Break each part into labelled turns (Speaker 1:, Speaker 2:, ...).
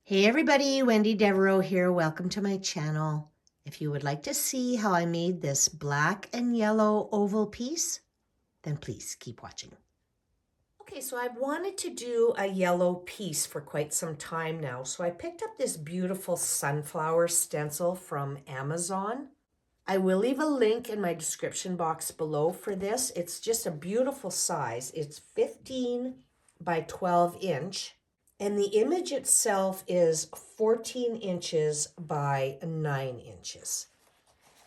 Speaker 1: Hey everybody, Wendy Devereaux here. Welcome to my channel. If you would like to see how I made this black and yellow oval piece, then please keep watching. Okay, so I've wanted to do a yellow piece for quite some time now. So I picked up this beautiful sunflower stencil from Amazon. I will leave a link in my description box below for this. It's just a beautiful size. It's 15 by 12 inch. And the image itself is 14 inches by 9 inches.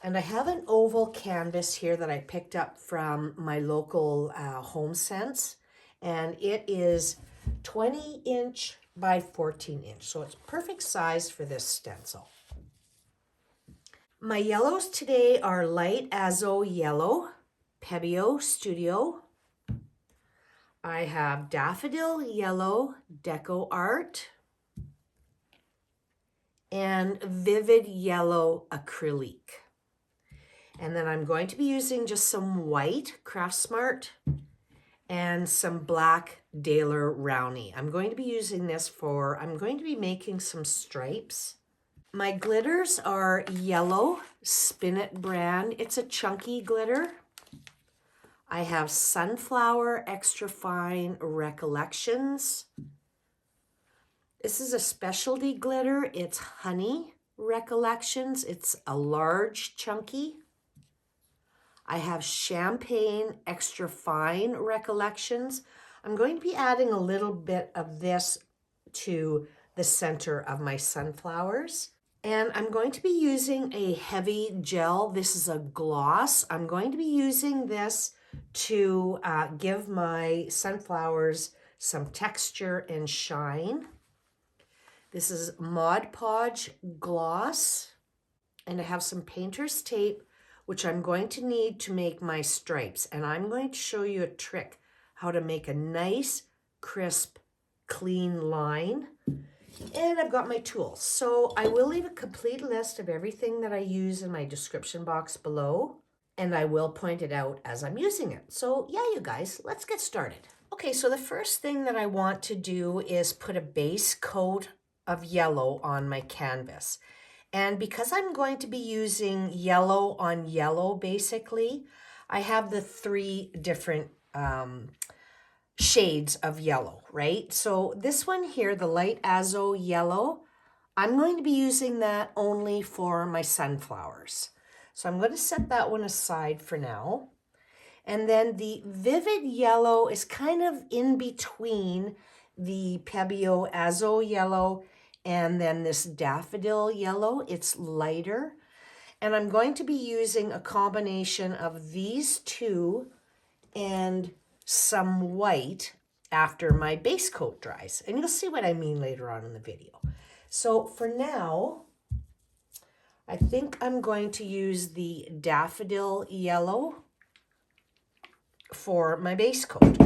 Speaker 1: And I have an oval canvas here that I picked up from my local Home Sense. And it is 20 inch by 14 inch. So it's perfect size for this stencil. My yellows today are light Azo Yellow, Pebeo Studio. I have Daffodil Yellow, DecoArt, and Vivid Yellow Acrylique. And then I'm going to be using just some white Craft Smart and some black Daler Rowney. I'm going to be using this I'm going to be making some stripes. My glitters are yellow Spin It brand. It's a chunky glitter. I have Sunflower Extra Fine Recollections. This is a specialty glitter. It's Honey Recollections. It's a large chunky. I have Champagne Extra Fine Recollections. I'm going to be adding a little bit of this to the center of my sunflowers. And I'm going to be using a heavy gel. This is a gloss. I'm going to be using this to give my sunflowers some texture and shine. This is Mod Podge Gloss, and I have some painter's tape, which I'm going to need to make my stripes. And I'm going to show you a trick how to make a nice, crisp, clean line. And I've got my tools. So I will leave a complete list of everything that I use in my description box below. And I will point it out as I'm using it. So yeah, you guys, let's get started. Okay, so the first thing that I want to do is put a base coat of yellow on my canvas. And because I'm going to be using yellow on yellow, basically, I have the three different shades of yellow, right? So this one here, the light Azo Yellow, I'm going to be using that only for my sunflowers. So I'm going to set that one aside for now. And then the Vivid Yellow is kind of in between the Pebeo Azo Yellow and then this Daffodil Yellow. It's lighter. And I'm going to be using a combination of these two and some white after my base coat dries. And you'll see what I mean later on in the video. So for now, I think I'm going to use the Daffodil Yellow for my base coat.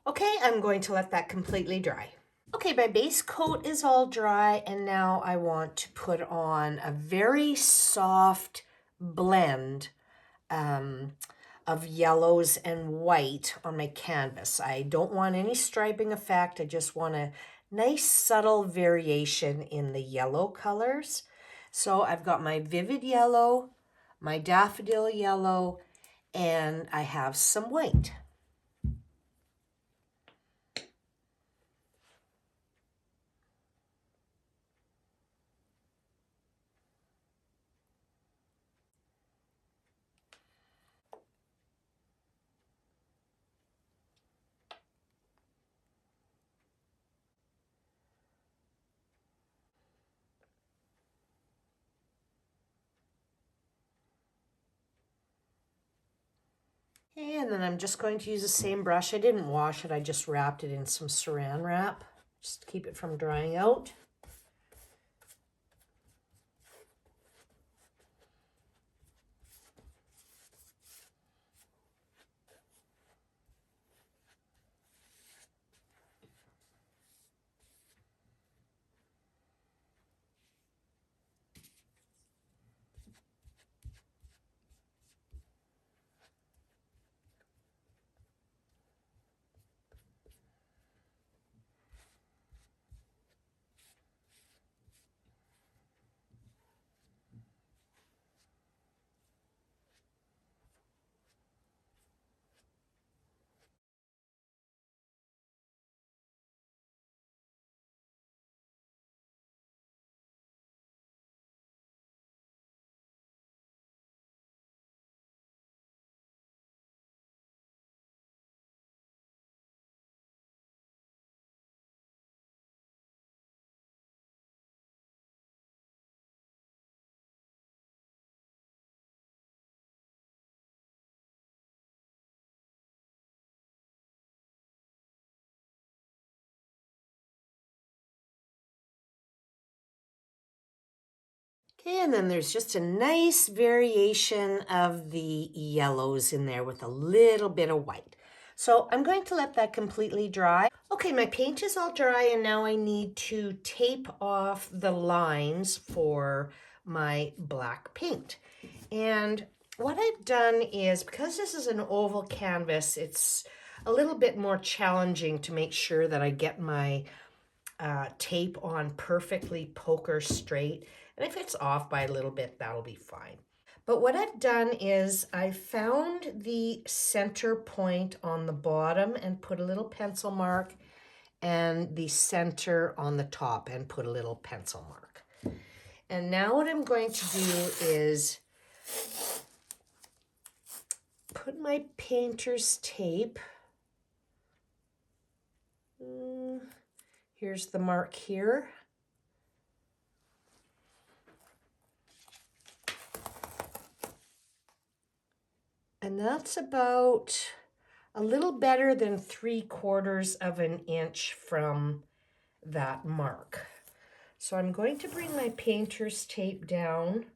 Speaker 1: Okay, I'm going to let that completely dry. Okay, my base coat is all dry, and now I want to put on a very soft blend of yellows and white on my canvas. I don't want any striping effect. I just want a nice subtle variation in the yellow colors. So I've got my Vivid Yellow, my Daffodil Yellow, and I have some white. And then I'm just going to use the same brush. I didn't wash it. I just wrapped it in some saran wrap. just keep it from drying out. Okay, and then there's just a nice variation of the yellows in there with a little bit of white. So I'm going to let that completely dry. Okay, my paint is all dry and now I need to tape off the lines for my black paint. And what I've done is, because this is an oval canvas, it's a little bit more challenging to make sure that I get my tape on perfectly poker straight. And if it's off by a little bit, that'll be fine. But what I've done is I found the center point on the bottom and put a little pencil mark, and the center on the top and put a little pencil mark. And now what I'm going to do is put my painter's tape. Here's the mark here. And that's about a little better than 3/4 of an inch from that mark. So I'm going to bring my painter's tape down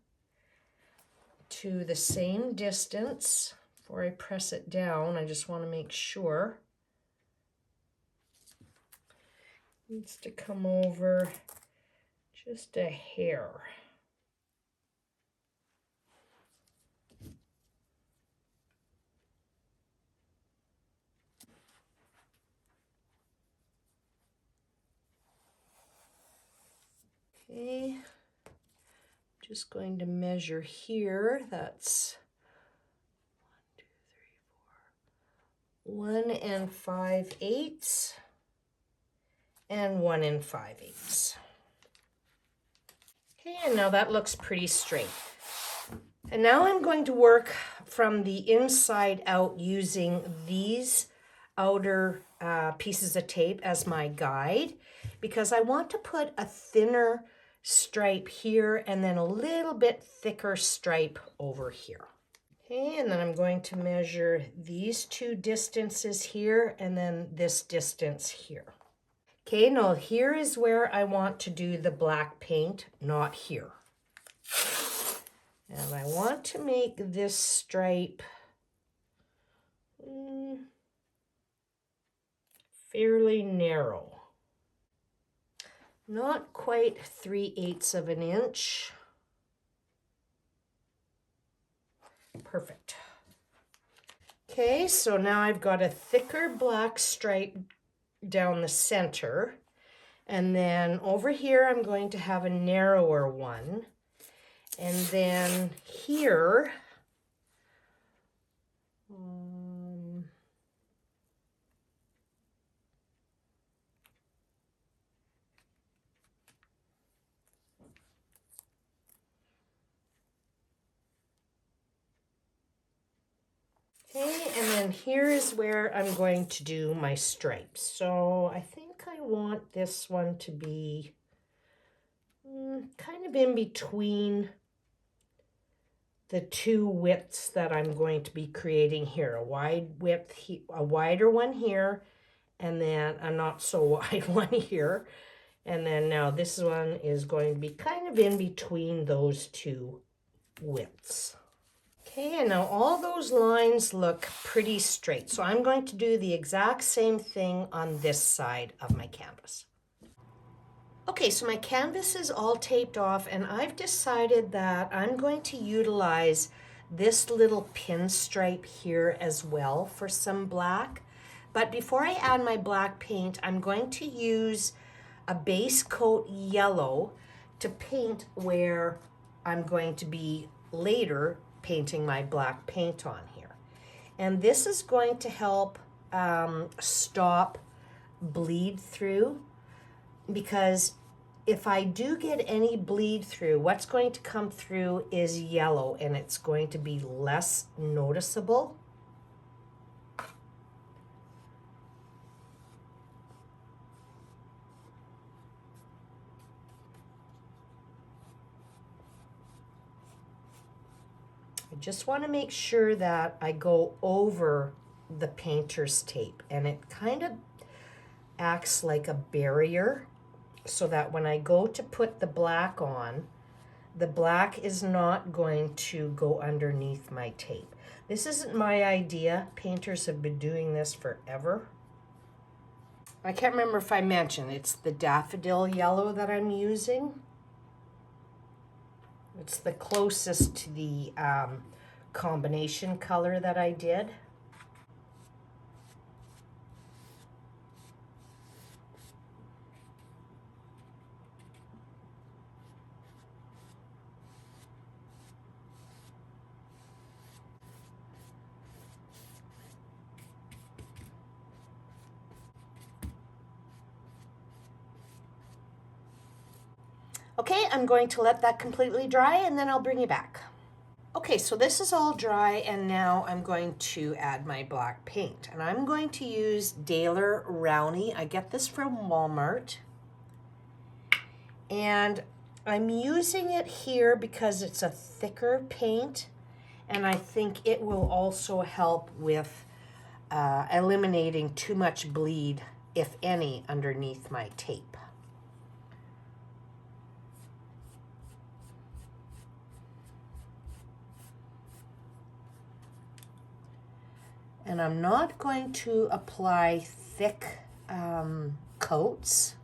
Speaker 1: to the same distance. Before I press it down, I just want to make sure. It needs to come over just a hair. Okay, just going to measure here. That's 1 5/8 and 1 5/8. Okay, and now that looks pretty straight. And now I'm going to work from the inside out using these outer pieces of tape as my guide, because I want to put a thinner stripe here and then a little bit thicker stripe over here. Okay, and then I'm going to measure these two distances here and then this distance here. Okay, now here is where I want to do the black paint, not here. And I want to make this stripe fairly narrow. Not quite 3/8 of an inch. Perfect. Okay, so now I've got a thicker black stripe down the center. And then over here, I'm going to have a narrower one. And then here, okay, and then here is where I'm going to do my stripes. So I think I want this one to be kind of in between the two widths that I'm going to be creating here. A wide width, a wider one here, and then a not so wide one here. And then now this one is going to be kind of in between those two widths. Okay, and now all those lines look pretty straight. So I'm going to do the exact same thing on this side of my canvas. Okay, so my canvas is all taped off, and I've decided that I'm going to utilize this little pinstripe here as well for some black. But before I add my black paint, I'm going to use a base coat yellow to paint where I'm going to be later painting my black paint on here. And this is going to help stop bleed through, because if I do get any bleed through, what's going to come through is yellow, and it's going to be less noticeable. I just want to make sure that I go over the painter's tape, and it kind of acts like a barrier, so that when I go to put the black on, the black is not going to go underneath my tape. This isn't my idea. Painters have been doing this forever. I can't remember if I mentioned, it's the Daffodil yellow that I'm using. It's the closest to the combination color that I did. Okay, I'm going to let that completely dry, and then I'll bring you back. Okay, so this is all dry, and now I'm going to add my black paint. And I'm going to use Daler Rowney. I get this from Walmart. And I'm using it here because it's a thicker paint, and I think it will also help with eliminating too much bleed, if any, underneath my tape. And I'm not going to apply thick coats.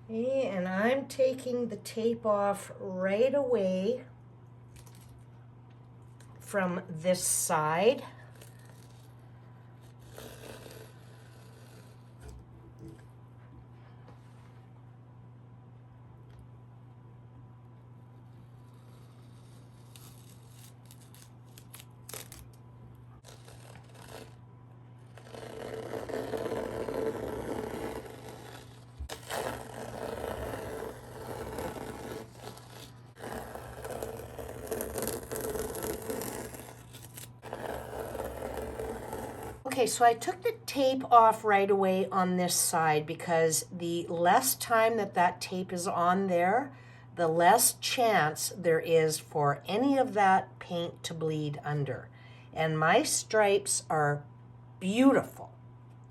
Speaker 1: Okay, and I'm taking the tape off right away from this side. Okay, so I took the tape off right away on this side because the less time that that tape is on there, the less chance there is for any of that paint to bleed under. And my stripes are beautiful,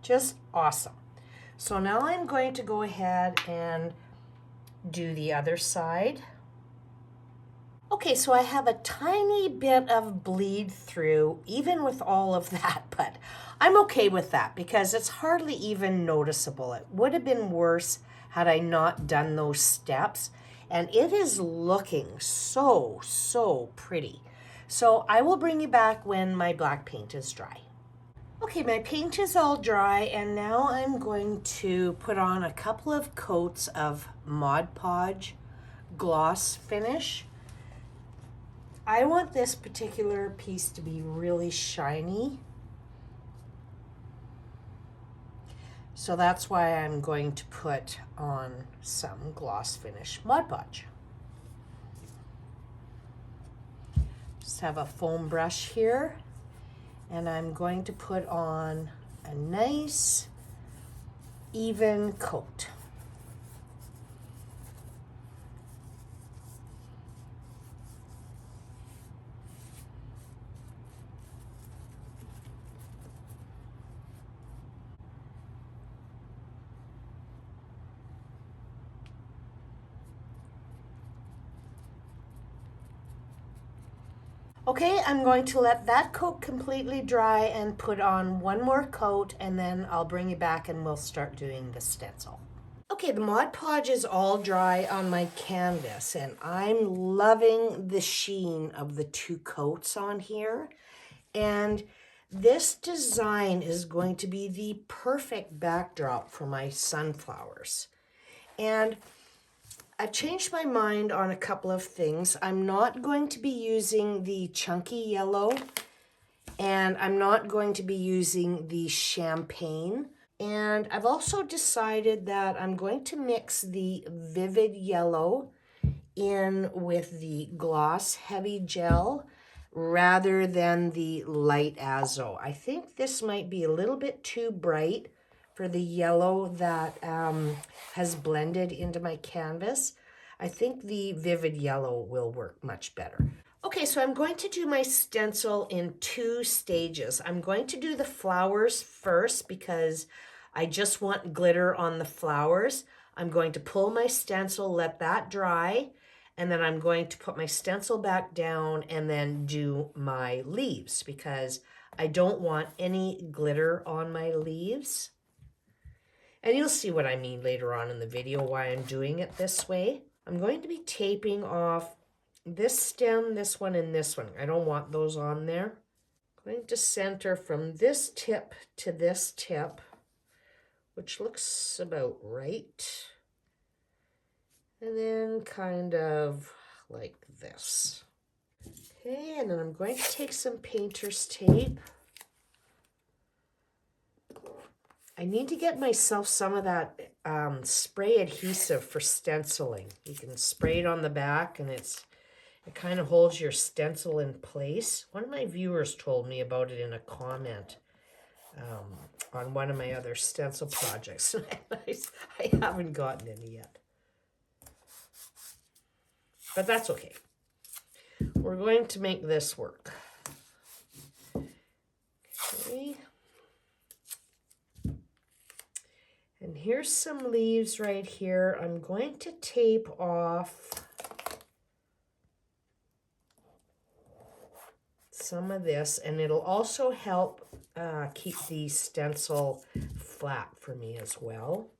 Speaker 1: just awesome. So now I'm going to go ahead and do the other side. Okay, so I have a tiny bit of bleed through, even with all of that, but I'm okay with that because it's hardly even noticeable. It would have been worse had I not done those steps, and it is looking so pretty. So I will bring you back when my black paint is dry. Okay, my paint is all dry, and now I'm going to put on a couple of coats of Mod Podge Gloss finish. I want this particular piece to be really shiny, so that's why I'm going to put on some gloss finish Mod Podge. Just have a foam brush here, and I'm going to put on a nice even coat. Okay, I'm going to let that coat completely dry and put on one more coat, and then I'll bring you back and we'll start doing the stencil. Okay, the Mod Podge is all dry on my canvas, and I'm loving the sheen of the two coats on here. And this design is going to be the perfect backdrop for my sunflowers. And I've changed my mind on a couple of things. I'm not going to be using the chunky yellow, and I'm not going to be using the champagne. And I've also decided that I'm going to mix the vivid yellow in with the gloss heavy gel rather than the light azo. I think this might be a little bit too bright for the yellow that has blended into my canvas. I think the vivid yellow will work much better. Okay, so I'm going to do my stencil in 2 stages. I'm going to do the flowers first because I just want glitter on the flowers. I'm going to pull my stencil, let that dry, and then I'm going to put my stencil back down and then do my leaves because I don't want any glitter on my leaves. And you'll see what I mean later on in the video why I'm doing it this way. I'm going to be taping off this stem, this one, and this one. I don't want those on there. I'm going to center from this tip to this tip, which looks about right. And then kind of like this. Okay, and then I'm going to take some painter's tape. I need to get myself some of that spray adhesive for stenciling. You can spray it on the back, and it kind of holds your stencil in place. One of my viewers told me about it in a comment on one of my other stencil projects. I haven't gotten any yet. But that's okay. We're going to make this work. Okay. And here's some leaves right here. I'm going to tape off some of this, and it'll also help keep the stencil flat for me as well.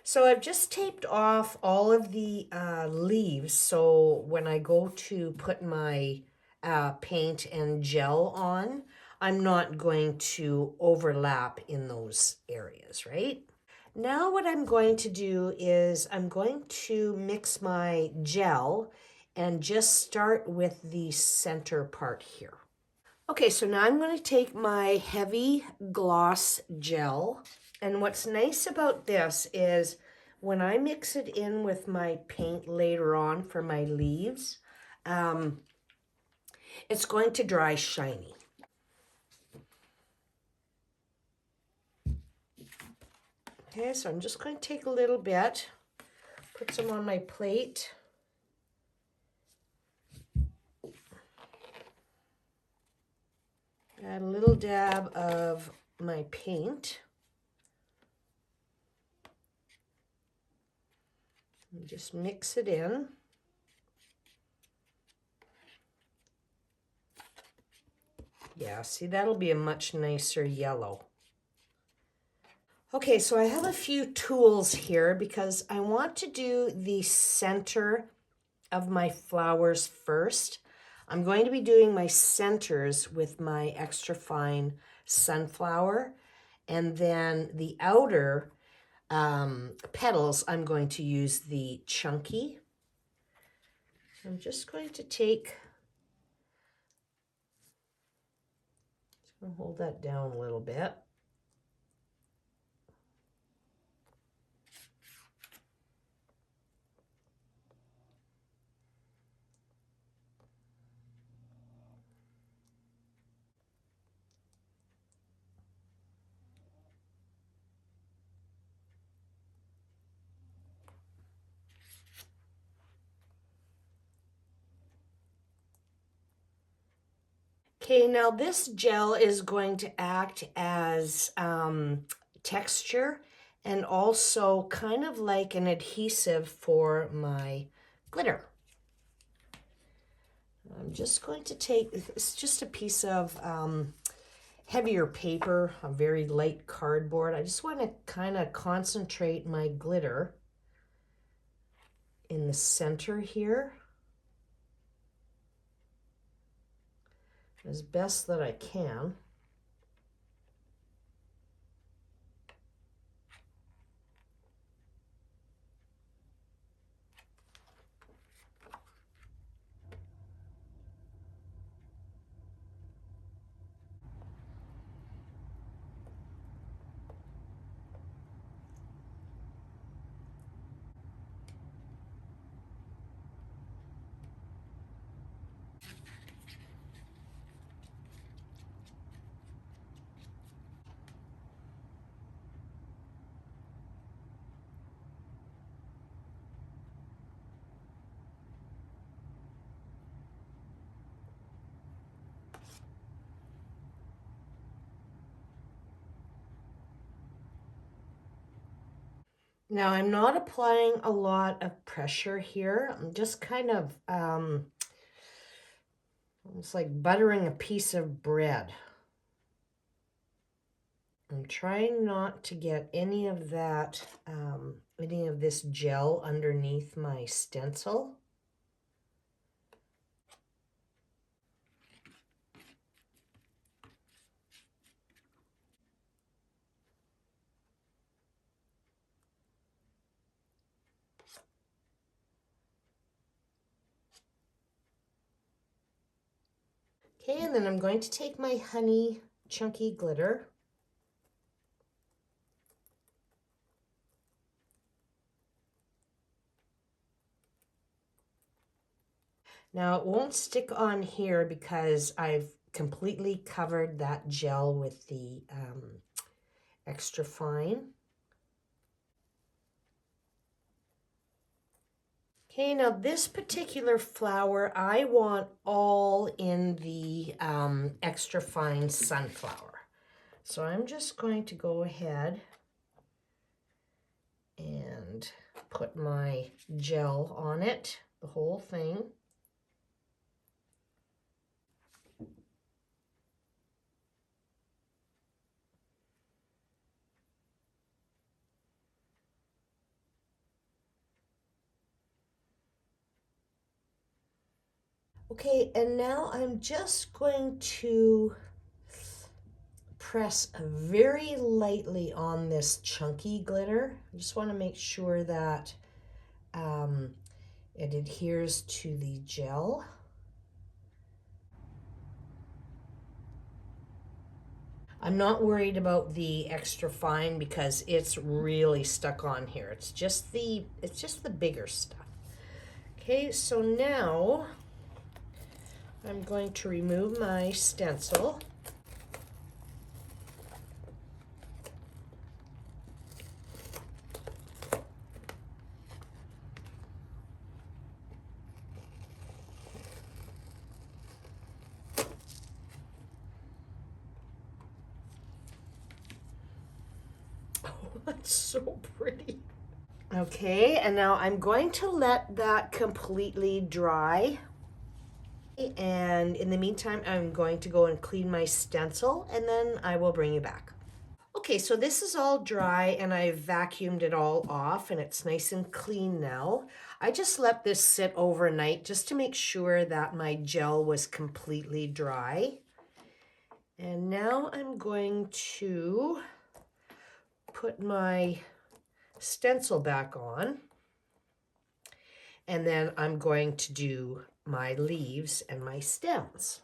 Speaker 1: So I've just taped off all of the leaves, so when I go to put my paint and gel on, I'm not going to overlap in those areas, right? Now what I'm going to do is I'm going to mix my gel and just start with the center part here. Okay, so now I'm going to take my heavy gloss gel, and what's nice about this is when I mix it in with my paint later on for my leaves, it's going to dry shiny. Okay, so I'm just going to take a little bit, put some on my plate. Add a little dab of my paint. And just mix it in. Yeah, see, that'll be a much nicer yellow. Okay, so I have a few tools here because I want to do the center of my flowers first. I'm going to be doing my centers with my extra fine sunflower, and then the outer petals I'm going to use the chunky. I'm just going to take, just going to hold that down a little bit. Okay, now this gel is going to act as texture and also kind of like an adhesive for my glitter. I'm just going to take, it's just a piece of heavier paper, a very light cardboard. I just want to kind of concentrate my glitter in the center here as best that I can. Now I'm not applying a lot of pressure here. I'm just kind of almost like buttering a piece of bread. I'm trying not to get any of that, any of this gel underneath my stencil. Okay, and then I'm going to take my honey chunky glitter. Now it won't stick on here because I've completely covered that gel with the extra fine. Okay, now this particular flower, I want all in the extra fine sunflower. So I'm just going to go ahead and put my gel on it, the whole thing. Okay, and now I'm just going to press very lightly on this chunky glitter. I just want to make sure that it adheres to the gel. I'm not worried about the extra fine because it's really stuck on here. It's just the bigger stuff. Okay, so now I'm going to remove my stencil. That's so pretty. Okay, and now I'm going to let that completely dry. And in the meantime, I'm going to go and clean my stencil, and then I will bring you back. Okay, so this is all dry and I've vacuumed it all off and it's nice and clean now. I just let this sit overnight just to make sure that my gel was completely dry. And now I'm going to put my stencil back on. And then I'm going to do my leaves and my stems.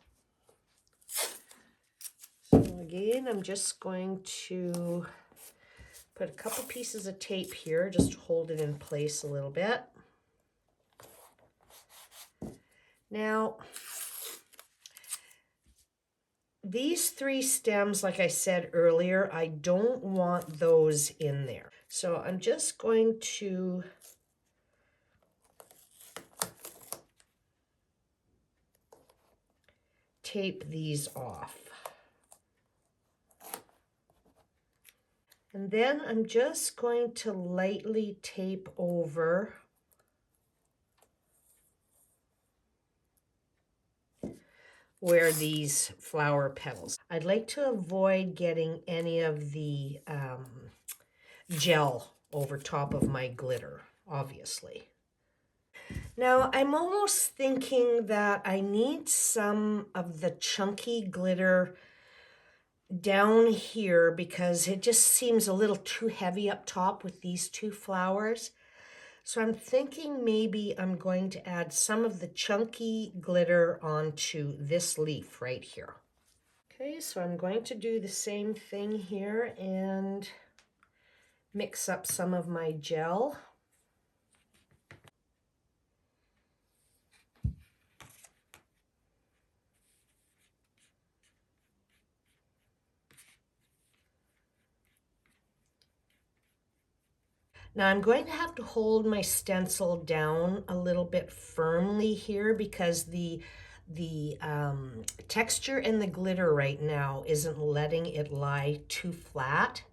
Speaker 1: So again, I'm just going to put a couple pieces of tape here, just to hold it in place a little bit. Now, these 3 stems, like I said earlier, I don't want those in there. So I'm just going to tape these off. And then I'm just going to lightly tape over where these flower petals. I'd like to avoid getting any of the gel over top of my glitter, obviously. Now I'm almost thinking that I need some of the chunky glitter down here because it just seems a little too heavy up top with these 2 flowers. So I'm thinking maybe I'm going to add some of the chunky glitter onto this leaf right here. Okay, so I'm going to do the same thing here and mix up some of my gel. Now I'm going to have to hold my stencil down a little bit firmly here because the texture in the glitter right now isn't letting it lie too flat.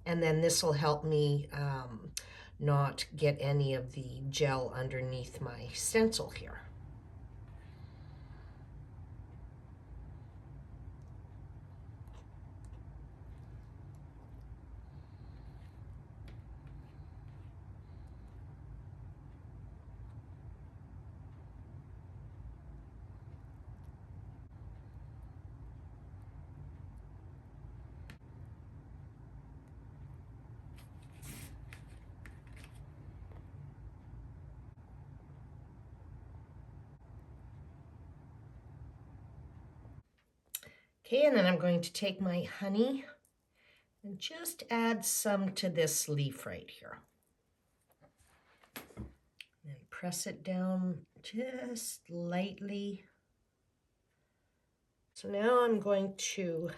Speaker 1: And then this will help me not get any of the gel underneath my stencil here. Okay, and then I'm going to take my honey and just add some to this leaf right here. And press it down just lightly. So now I'm going to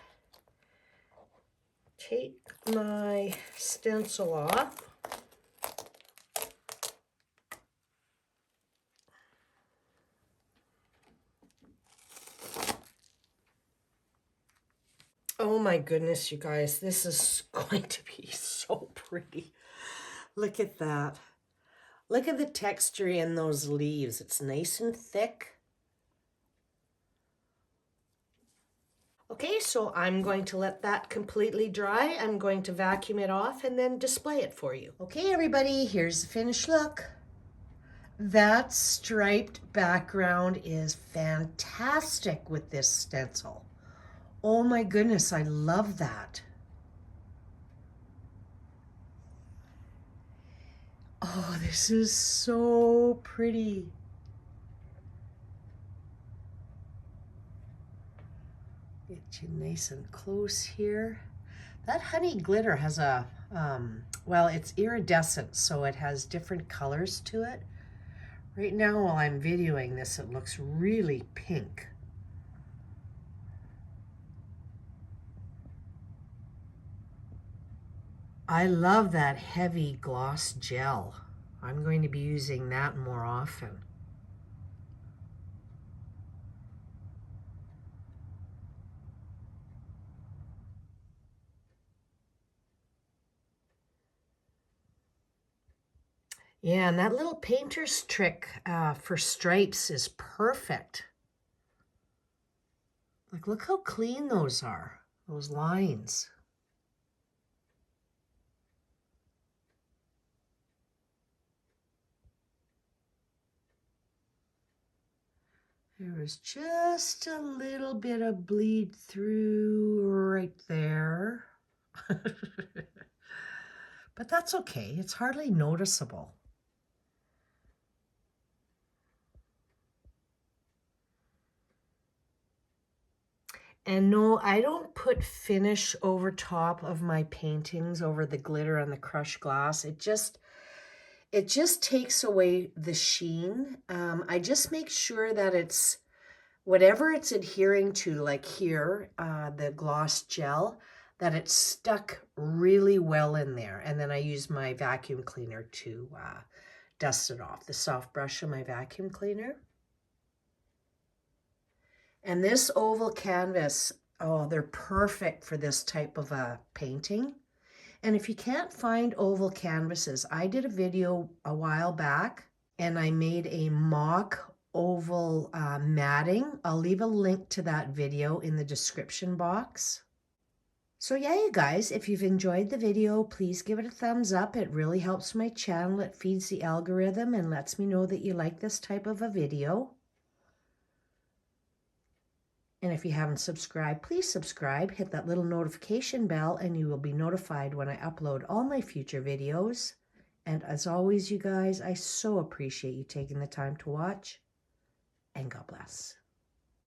Speaker 1: take my stencil off. Oh my goodness, you guys, this is going to be so pretty. Look at that. Look at the texture in those leaves. It's nice and thick. Okay, so I'm going to let that completely dry. I'm going to vacuum it off and then display it for you. Okay, everybody, here's the finished look. That striped background is fantastic with this stencil. Oh my goodness, I love that. Oh, this is so pretty. Get you nice and close here. That honey glitter has a, well, it's iridescent, so it has different colors to it. Right now, while I'm videoing this, it looks really pink. I love that heavy gloss gel. I'm going to be using that more often. Yeah, and that little painter's trick for stripes is perfect. Like, look how clean those are, those lines. There was just a little bit of bleed through right there. But that's okay. It's hardly noticeable. And no, I don't put finish over top of my paintings, over the glitter and the crushed glass. It just takes away the sheen. I just make sure that it's whatever it's adhering to, like here, the gloss gel, that it's stuck really well in there. And then I use my vacuum cleaner to dust it off, the soft brush of my vacuum cleaner. And this oval canvas, oh, they're perfect for this type of a painting. And if you can't find oval canvases, I did a video a while back and I made a mock oval matting. I'll leave a link to that video in the description box. So yeah, you guys, if you've enjoyed the video, please give it a thumbs up. It really helps my channel. It feeds the algorithm and lets me know that you like this type of a video. And if you haven't subscribed, please subscribe, hit that little notification bell, and you will be notified when I upload all my future videos. And as always, you guys, I so appreciate you taking the time to watch, and God bless.